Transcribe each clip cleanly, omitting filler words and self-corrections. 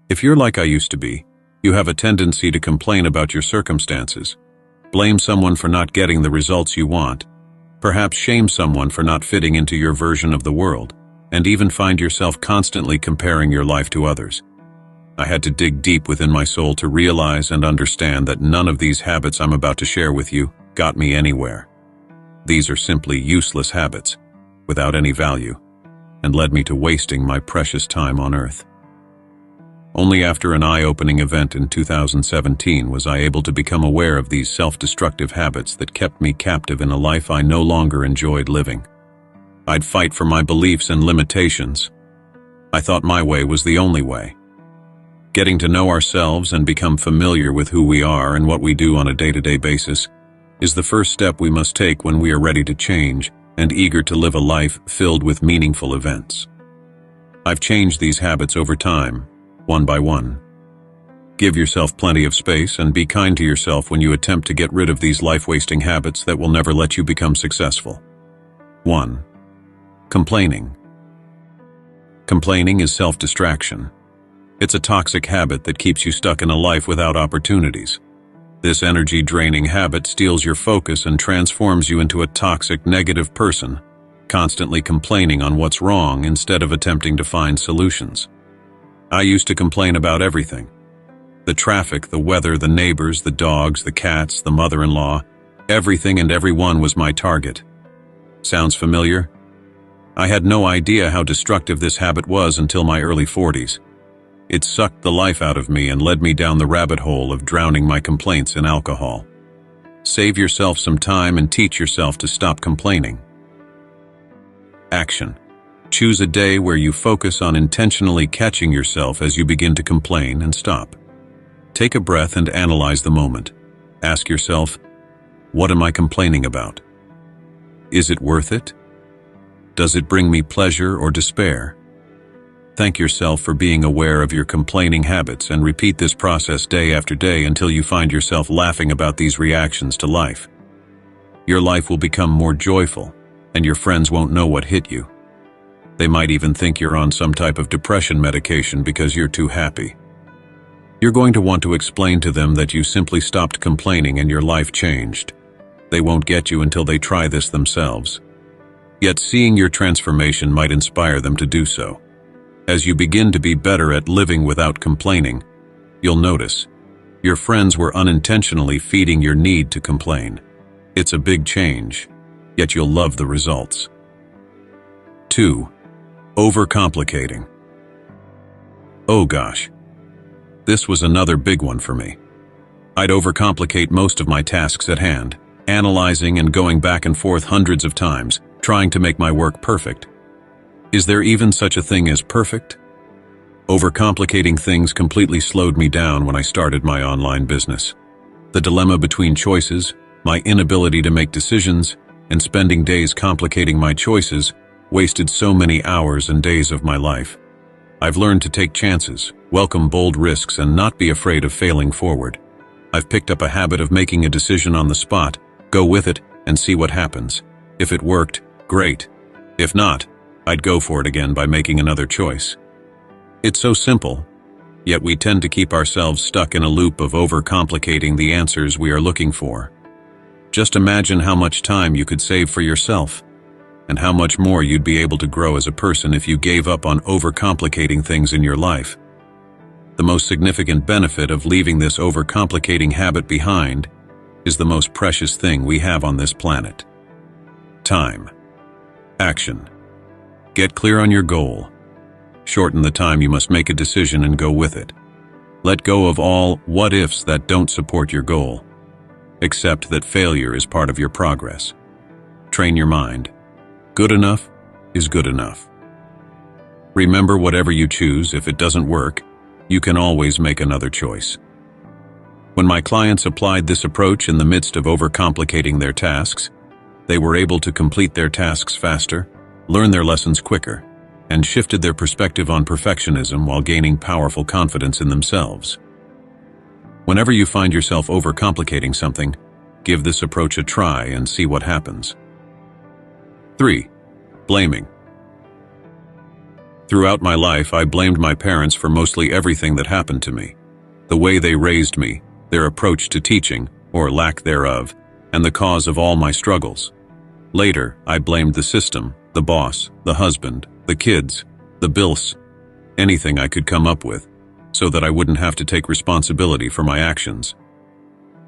If you're like I used to be, you have a tendency to complain about your circumstances, blame someone for not getting the results you want, perhaps shame someone for not fitting into your version of the world, and even find yourself constantly comparing your life to others. I had to dig deep within my soul to realize and understand that none of these habits I'm about to share with you got me anywhere. These are simply useless habits, without any value, and led me to wasting my precious time on earth. Only after an eye-opening event in 2017 was I able to become aware of these self-destructive habits that kept me captive in a life I no longer enjoyed living. I'd fight for my beliefs and limitations. I thought my way was the only way. Getting to know ourselves and become familiar with who we are and what we do on a day-to-day basis is the first step we must take when we are ready to change and eager to live a life filled with meaningful events. I've changed these habits over time, one by one. Give yourself plenty of space and be kind to yourself when you attempt to get rid of these life-wasting habits that will never let you become successful. 1. Complaining. Complaining is self-distraction. It's a toxic habit that keeps you stuck in a life without opportunities. This energy-draining habit steals your focus and transforms you into a toxic, negative person, constantly complaining on what's wrong instead of attempting to find solutions. I used to complain about everything. The traffic, the weather, the neighbors, the dogs, the cats, the mother-in-law, everything and everyone was my target. Sounds familiar? I had no idea how destructive this habit was until my early 40s. It sucked the life out of me and led me down the rabbit hole of drowning my complaints in alcohol. Save yourself some time and teach yourself to stop complaining. Action. Choose a day where you focus on intentionally catching yourself as you begin to complain and stop. Take a breath and analyze the moment. Ask yourself, what am I complaining about? Is it worth it? Does it bring me pleasure or despair? Thank yourself for being aware of your complaining habits and repeat this process day after day until you find yourself laughing about these reactions to life. Your life will become more joyful, and your friends won't know what hit you. They might even think you're on some type of depression medication because you're too happy. You're going to want to explain to them that you simply stopped complaining and your life changed. They won't get you until they try this themselves. Yet seeing your transformation might inspire them to do so. As you begin to be better at living without complaining, you'll notice your friends were unintentionally feeding your need to complain. It's a big change, yet you'll love the results. 2. Overcomplicating. Oh gosh. This was another big one for me. I'd overcomplicate most of my tasks at hand, analyzing and going back and forth hundreds of times, trying to make my work perfect. Is there even such a thing as perfect? Overcomplicating things completely slowed me down when I started my online business. The dilemma between choices, my inability to make decisions, and spending days complicating my choices wasted so many hours and days of my life. I've learned to take chances, welcome bold risks, and not be afraid of failing forward. I've picked up a habit of making a decision on the spot, go with it, and see what happens. If it worked, great. If not, I'd go for it again by making another choice. It's so simple, yet we tend to keep ourselves stuck in a loop of overcomplicating the answers we are looking for. Just imagine how much time you could save for yourself, and how much more you'd be able to grow as a person if you gave up on overcomplicating things in your life. The most significant benefit of leaving this overcomplicating habit behind is the most precious thing we have on this planet. Time. Action. Get clear on your goal. Shorten the time you must make a decision and go with it. Let go of all what-ifs that don't support your goal. Accept that failure is part of your progress. Train your mind. Good enough is good enough. Remember, whatever you choose, if it doesn't work, you can always make another choice. When my clients applied this approach in the midst of overcomplicating their tasks, they were able to complete their tasks faster, learn their lessons quicker, and shifted their perspective on perfectionism while gaining powerful confidence in themselves. Whenever you find yourself overcomplicating something, give this approach a try and see what happens. 3. Blaming. Throughout my life, I blamed my parents for mostly everything that happened to me. The way they raised me, their approach to teaching, or lack thereof, and the cause of all my struggles. Later, I blamed the system, the boss, the husband, the kids, the bills, anything I could come up with, so that I wouldn't have to take responsibility for my actions.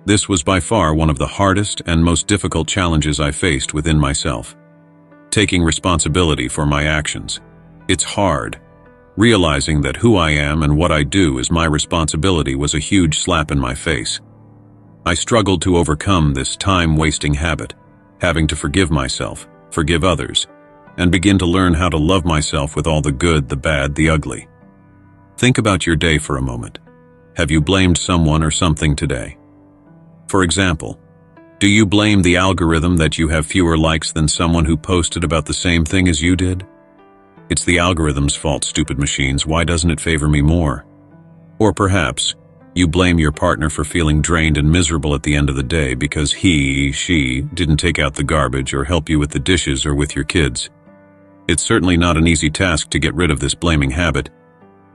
This was by far one of the hardest and most difficult challenges I faced within myself. Taking responsibility for my actions. It's hard. Realizing that who I am and what I do is my responsibility was a huge slap in my face. I struggled to overcome this time-wasting habit, having to forgive myself, forgive others, and begin to learn how to love myself with all the good, the bad, the ugly. Think about your day for a moment. Have you blamed someone or something today? For example, do you blame the algorithm that you have fewer likes than someone who posted about the same thing as you did? It's the algorithm's fault, stupid machines. Why doesn't it favor me more? Or perhaps, you blame your partner for feeling drained and miserable at the end of the day because she didn't take out the garbage or help you with the dishes or with your kids. It's certainly not an easy task to get rid of this blaming habit,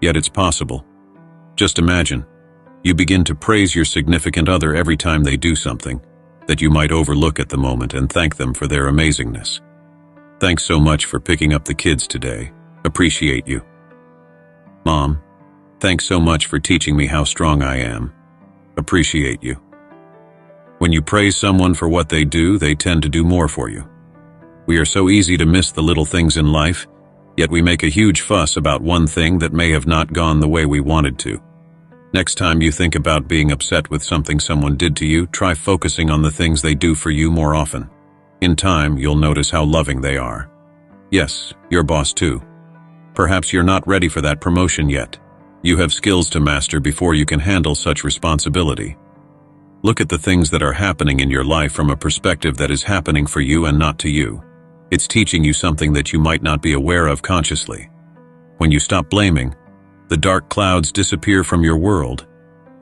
yet it's possible. Just imagine, you begin to praise your significant other every time they do something that you might overlook at the moment and thank them for their amazingness. Thanks so much for picking up the kids today. Appreciate you. Mom, thanks so much for teaching me how strong I am. Appreciate you. When you praise someone for what they do, they tend to do more for you. We are so easy to miss the little things in life, yet we make a huge fuss about one thing that may have not gone the way we wanted to. Next time you think about being upset with something someone did to you, try focusing on the things they do for you more often. In time, you'll notice how loving they are. Yes, your boss too. Perhaps you're not ready for that promotion yet. You have skills to master before you can handle such responsibility. Look at the things that are happening in your life from a perspective that is happening for you and not to you. It's teaching you something that you might not be aware of consciously. When you stop blaming, the dark clouds disappear from your world,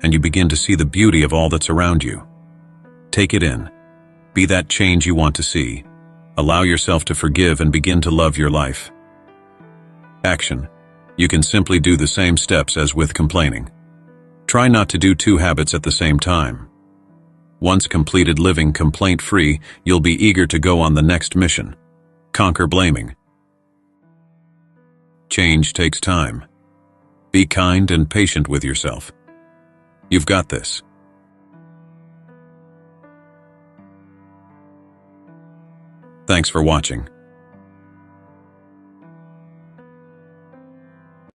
and you begin to see the beauty of all that's around you. Take it in. Be that change you want to see. Allow yourself to forgive and begin to love your life. Action. You can simply do the same steps as with complaining. Try not to do two habits at the same time. Once completed living complaint-free, you'll be eager to go on the next mission. Conquer blaming. Change takes time. Be kind and patient with yourself. You've got this. Thanks for watching.